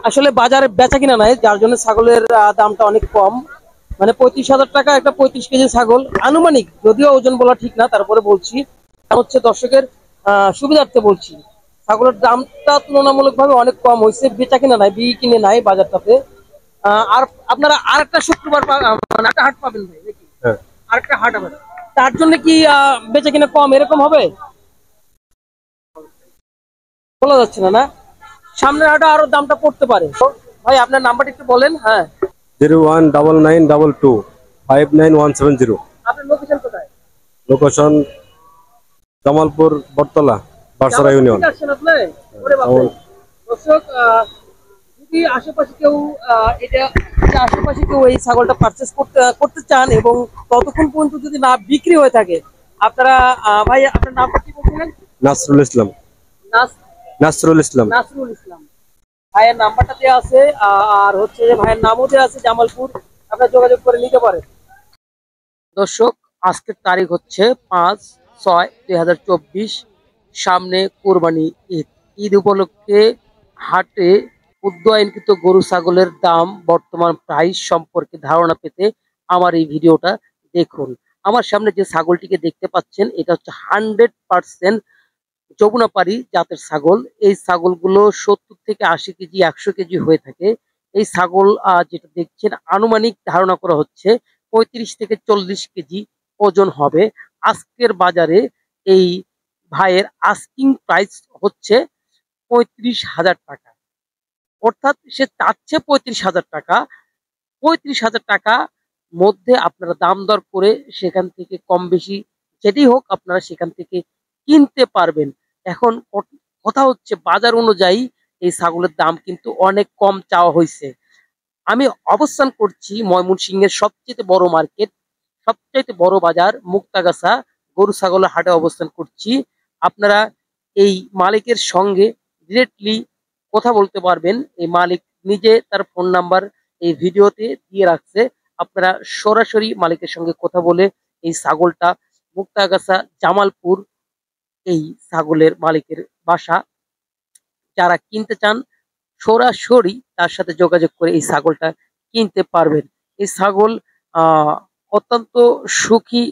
আসলে বাজারে বেচা কিনা নাই, যার জন্য ছাগলের দামটা অনেক কম। মানে 35,000 টাকা একটা 35 কেজি ছাগল আনুমানিক, যদিও ওজন বলা ঠিক না, তারপরে বলছি হচ্ছে দর্শকের সুবিধার্থে বলছি। ছাগলের দামটা তুলনামূলকভাবে অনেক কম হয়েছে, বেচা কিনা নাই, বিক্রি কিনে নাই বাজারটাতে। আর আপনারা আরেকটা শুক্রবার মানে একটা হাট পাবেন ভাই নাকি? হ্যাঁ। আরেকটা হাট হবে, তার জন্য কি বেচা কিনা কম এরকম হবে? বলা যাচ্ছে না না, সামনের হাটে আরো দামটা পড়তে পারে। তো ভাই আপনার নাম্বারটা একটু বলেন। হ্যাঁ, 019922 59170। আপনার লোকেশন কোথায়? লোকেশন জামালপুর বটতলা, বারসরা জামালপুর ইউনিয়ন। থেকে আসছেন আপনি? ওরে বাপরে। দর্শক, যদি আশেপাশে কেউ এটা এটা আশেপাশে কেউ এই ছাগলটা পারচেস করতে করতে চান এবং ততক্ষণ পর্যন্ত যদি না বিক্রি হয়ে থাকে, আপনারা ভাই আপনার নামটা কি বলছিলেন? নাসরুল ইসলাম। নাস- নাসরুল ইসলাম। নাসরুল ইসলাম। ভাইয়ের নাম্বারটা দেওয়া আছে, আর হচ্ছে যে ভাইয়ের নামও দেওয়া আছে জামালপুর, আপনারা যোগাযোগ করে নিতে পারেন। দর্শক, আজকের তারিখ হচ্ছে 5/6/2024। সামনে কোরবানি ঈদ। ঈদ উপলক্ষে হাটে উদ্বয়নকৃত গরু ছাগলের দাম, বর্তমান প্রাইস সম্পর্কে ধারণা পেতে আমার এই ভিডিওটা দেখুন। আমার সামনে যে ছাগলটিকে দেখতে পাচ্ছেন, এটা হচ্ছে 100% যমুনাপাড়ি জাতের ছাগল। এই ছাগলগুলো 70 থেকে 80 কেজি, 100 কেজি হয়ে থাকে। এই ছাগল যেটা দেখছেন, আনুমানিক ধারণা করা হচ্ছে 35 থেকে 40 কেজি ওজন হবে। আজকের বাজারে এই ভাইয়ের আস্কিং প্রাইস হচ্ছে 35,000 টাকা, অর্থাৎ সে চাচ্ছে 35,000 টাকা। 35,000 টাকা মধ্যে আপনারা দাম দর করে সেখান থেকে কম বেশি যেটি হোক আপনারা সেখান থেকে কিনতে পারবেন। এখন কথা হচ্ছে, বাজার অনুযায়ী এই ছাগলের দাম কিন্তু অনেক কম চাওয়া হয়েছে। আমি অবস্থান করছি ময়মনসিংহের সবচেয়ে বড় মার্কেট, সবচাইতে বড় বাজার মুক্তাগাছা গরু ছাগলের হাটে অবস্থান করছি। আপনারা এই মালিকের সঙ্গে ডিরেক্টলি কথা বলতে পারবেন। এই মালিক নিজে তার ফোন নাম্বার এই ভিডিওতে দিয়ে রাখছে। আপনারা সরাসরি মালিকের সঙ্গে কথা বলে এই ছাগলটা, মুক্তাগাছা জামালপুর এই ছাগলের মালিকের বাসা, যারা কিনতে চান সরাসরি তার সাথে যোগাযোগ করে এই ছাগলটা কিনতে পারবেন। এই ছাগল আহ অত্যন্ত সুখী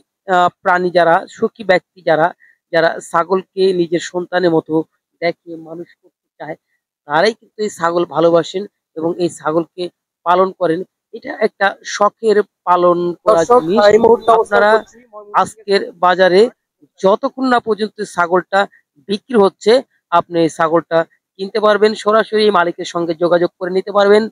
প্রাণী, যারা সুখী ব্যক্তি, যারা যারা ছাগলকে নিজের সন্তানের মতো দেখে মানুষ করতে চায়, তারাই কিন্তু এই ছাগল ভালোবাসেন এবং এই ছাগলকে পালন করেন। এটা একটা শখের পালন করা জিনিস। আপনারা আজকের বাজারে যতক্ষণ না পর্যন্ত ছাগলটা বিক্রি হচ্ছে, আপনি এই ছাগলটা কিনতে পারবেন, সরাসরি মালিকের সঙ্গে যোগাযোগ করে নিতে পারবেন।